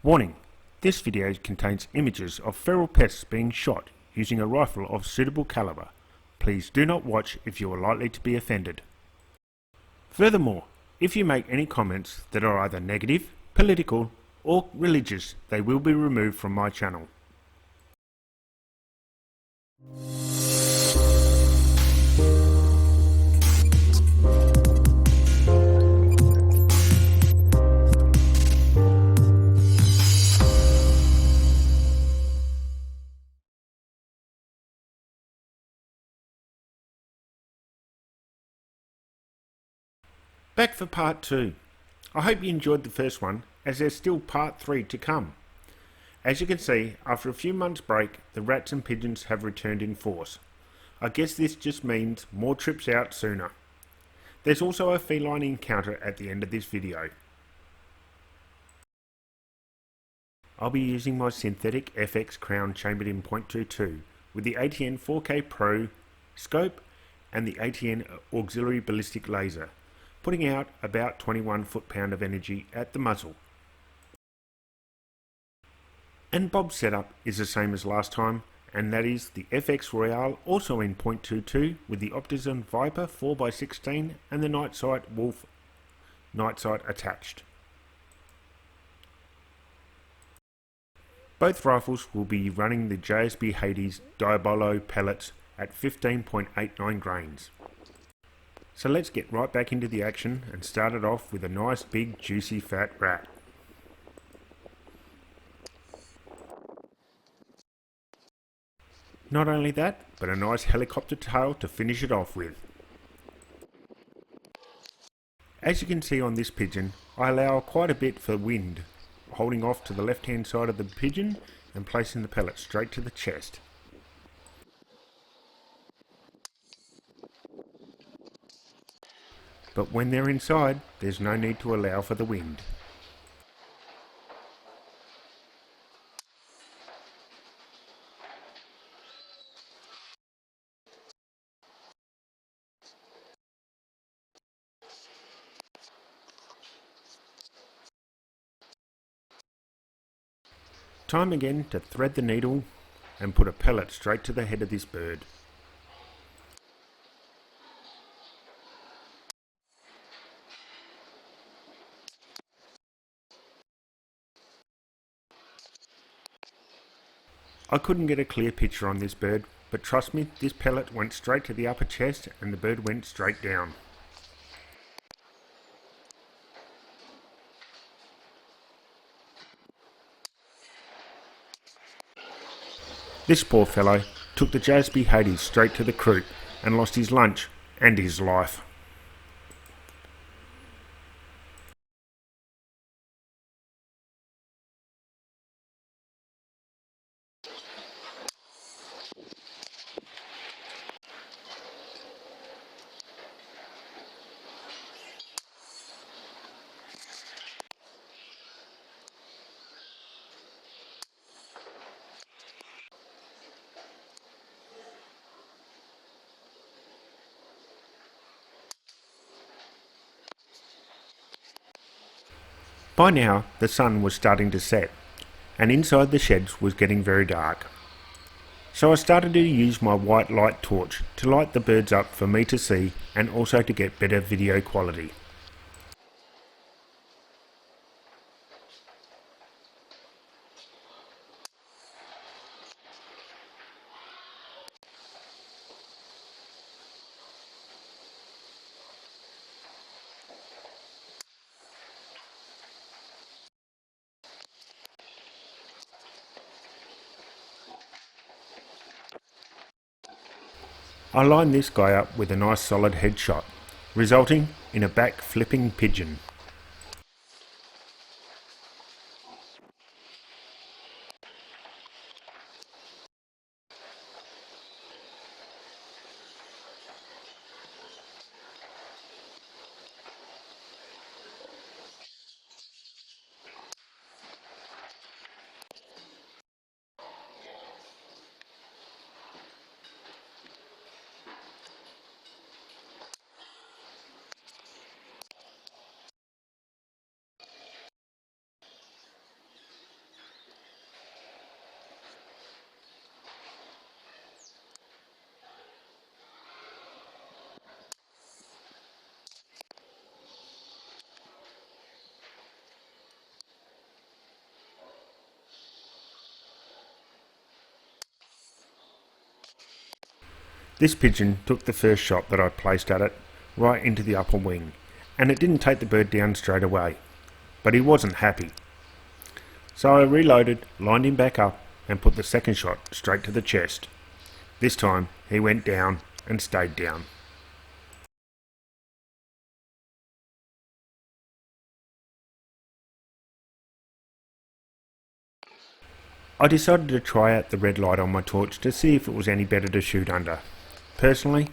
Warning: this video contains images of feral pests being shot using a rifle of suitable caliber. Please do not watch if you are likely to be offended. Furthermore, if you make any comments that are either negative, political, or religious, they will be removed from my channel. Back for part 2. I hope you enjoyed the first one, as there's still part 3 to come. As you can see, after a few months break, the rats and pigeons have returned in force. I guess this just means more trips out sooner. There's also a feline encounter at the end of this video. I'll be using my synthetic FX crown chambered in .22 with the ATN 4K Pro scope and the ATN auxiliary ballistic laser, putting out about 21 foot-pound of energy at the muzzle. And Bob's setup is the same as last time, and that is the FX Royale also in .22 with the Optizon Viper 4x16 and the Night Sight Wolf Night Sight attached. Both rifles will be running the JSB Hades Diabolo pellets at 15.89 grains. So let's get right back into the action and start it off with a nice big juicy fat rat. Not only that, but a nice helicopter tail to finish it off with. As you can see on this pigeon, I allow quite a bit for wind, holding off to the left hand side of the pigeon and placing the pellet straight to the chest. But when they're inside, there's no need to allow for the wind. Time again to thread the needle and put a pellet straight to the head of this bird. I couldn't get a clear picture on this bird, but trust me, this pellet went straight to the upper chest and the bird went straight down. This poor fellow took the JSB Hades straight to the croup and lost his lunch and his life. By now, the sun was starting to set, and inside the sheds was getting very dark. So I started to use my white light torch to light the birds up for me to see and also to get better video quality. I lined this guy up with a nice solid headshot, resulting in a back flipping pigeon. This pigeon took the first shot that I placed at it right into the upper wing, and it didn't take the bird down straight away, but he wasn't happy. So I reloaded, lined him back up, and put the second shot straight to the chest. This time he went down and stayed down. I decided to try out the red light on my torch to see if it was any better to shoot under. Personally,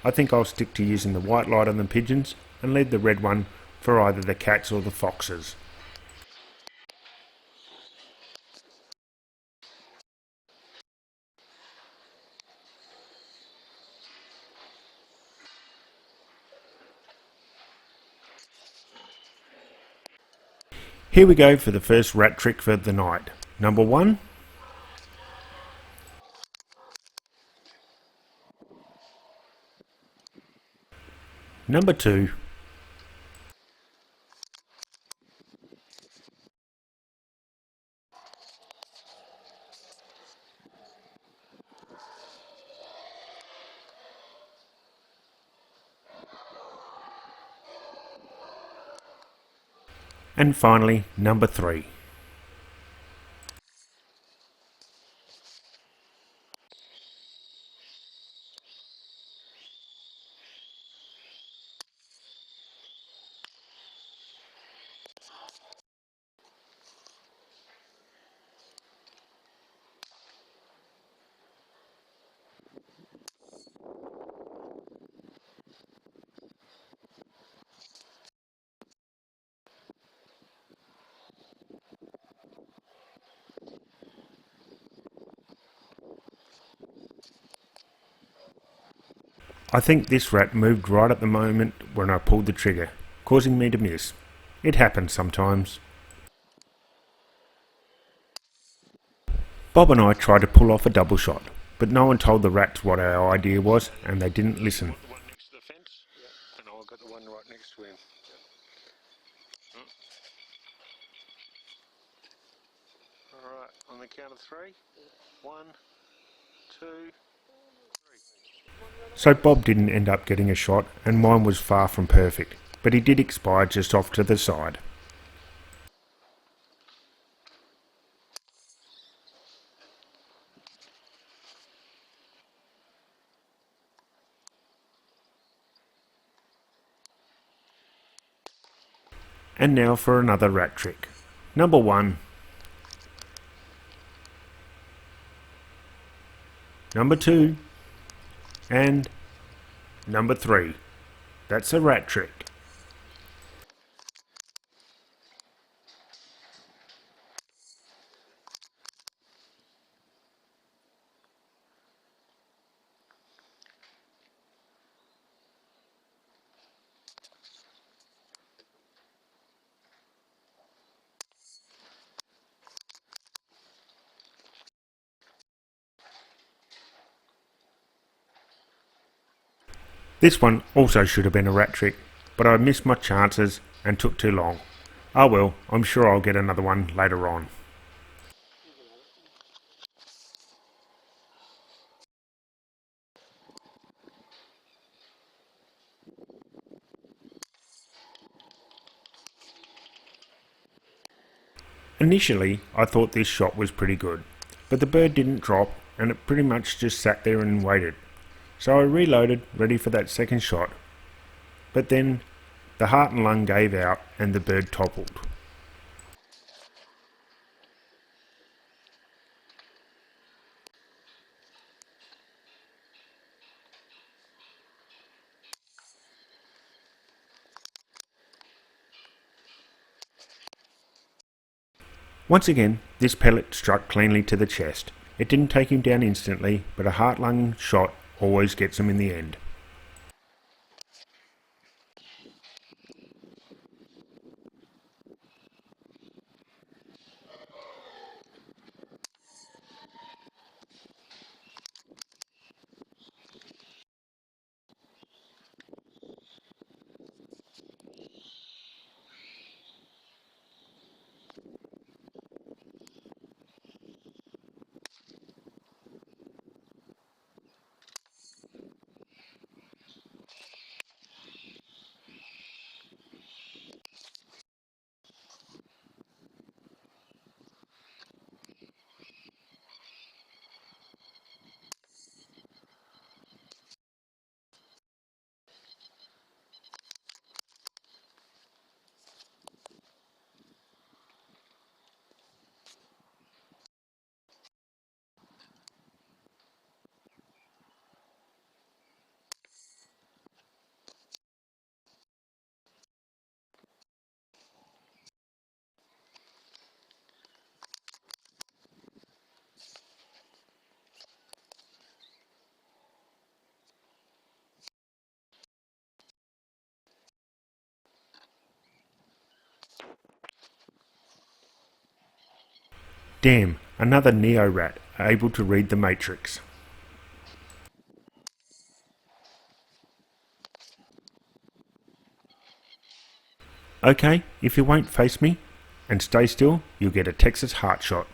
I think I'll stick to using the white light on the pigeons and leave the red one for either the cats or the foxes. Here we go for the first rat trick for the night. Number 1. Number 2. And finally, number 3. I think this rat moved right at the moment when I pulled the trigger, causing me to miss. It happens sometimes. Bob and I tried to pull off a double shot, but no one told the rats what our idea was and they didn't listen. The one next to the fence, and I've got the one right next to him. Alright, on the count of 3. 1, 2, 3. So Bob didn't end up getting a shot and mine was far from perfect, but he did expire just off to the side. And now for another rat trick. Number 1. Number 2. And number 3. That's a rat trick. This one also should have been a rat trick, but I missed my chances and took too long. Oh well, I'm sure I'll get another one later on. Initially, I thought this shot was pretty good, but the bird didn't drop and it pretty much just sat there and waited. So I reloaded, ready for that second shot, but then the heart and lung gave out and the bird toppled. Once again, this pellet struck cleanly to the chest. It didn't take him down instantly, but a heart-lung shot always gets him in the end. Damn, another Neo rat, able to read the Matrix. Okay, if you won't face me and stay still, you'll get a Texas heart shot.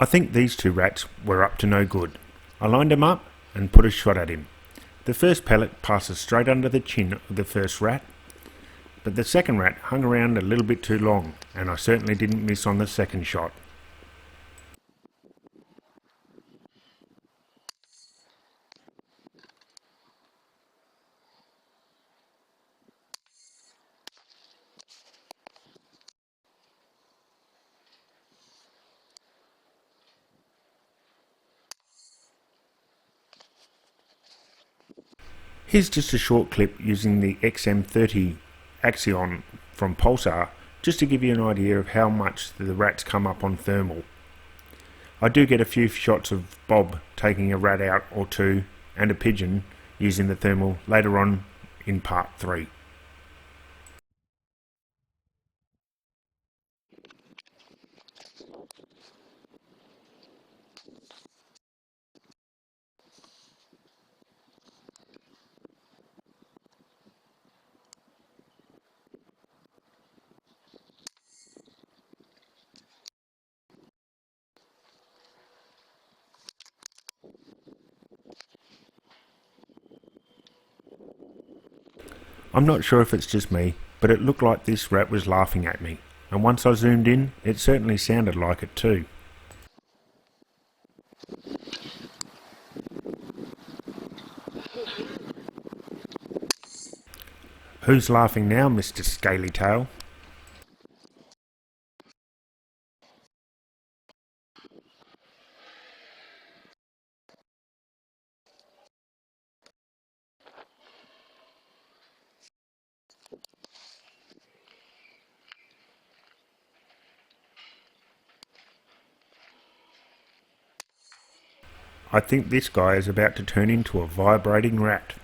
I think these two rats were up to no good. I lined him up and put a shot at him. The first pellet passes straight under the chin of the first rat, but the second rat hung around a little bit too long, and I certainly didn't miss on the second shot. Here's just a short clip using the XM30 Axion from Pulsar, just to give you an idea of how much the rats come up on thermal. I do get a few shots of Bob taking a rat out or two and a pigeon using the thermal later on in part 3. I'm not sure if it's just me, but it looked like this rat was laughing at me, and once I zoomed in, it certainly sounded like it too. Who's laughing now, Mr. Scaly Tail? I think this guy is about to turn into a vibrating rat.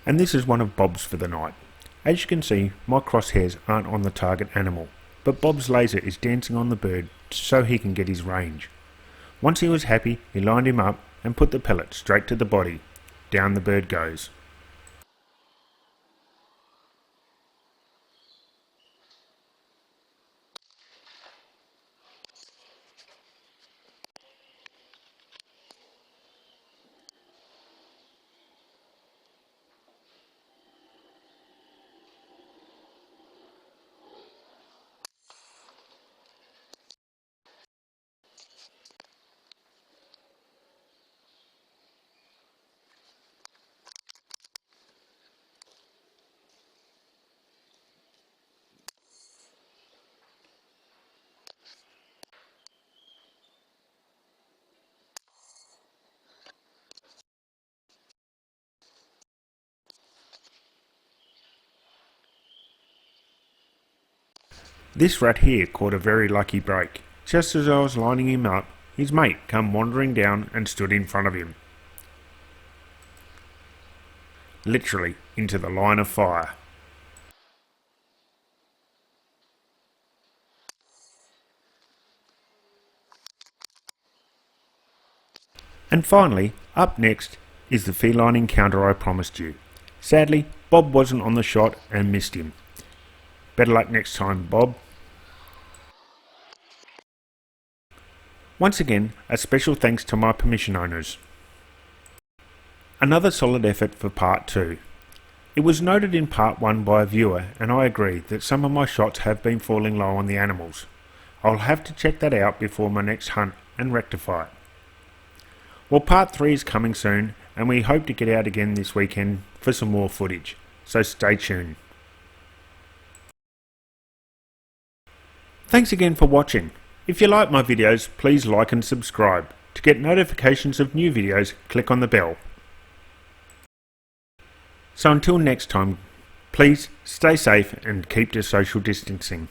And this is one of Bob's for the night. As you can see, my crosshairs aren't on the target animal, but Bob's laser is dancing on the bird so he can get his range. Once he was happy, he lined him up and put the pellet straight to the body. Down the bird goes. This rat here caught a very lucky break. Just as I was lining him up, his mate come wandering down and stood in front of him. literally into the line of fire. And finally, up next is the feline encounter I promised you. Sadly, Bob wasn't on the shot and missed him. Better luck next time, Bob. Once again, a special thanks to my permission owners. Another solid effort for part 2. It was noted in part 1 by a viewer, and I agree that some of my shots have been falling low on the animals. I'll have to check that out before my next hunt and rectify it. Well, part 3 is coming soon, and we hope to get out again this weekend for some more footage, so stay tuned. Thanks again for watching. If you like my videos, please like and subscribe. To get notifications of new videos, click on the bell. So until next time, please stay safe and keep to social distancing.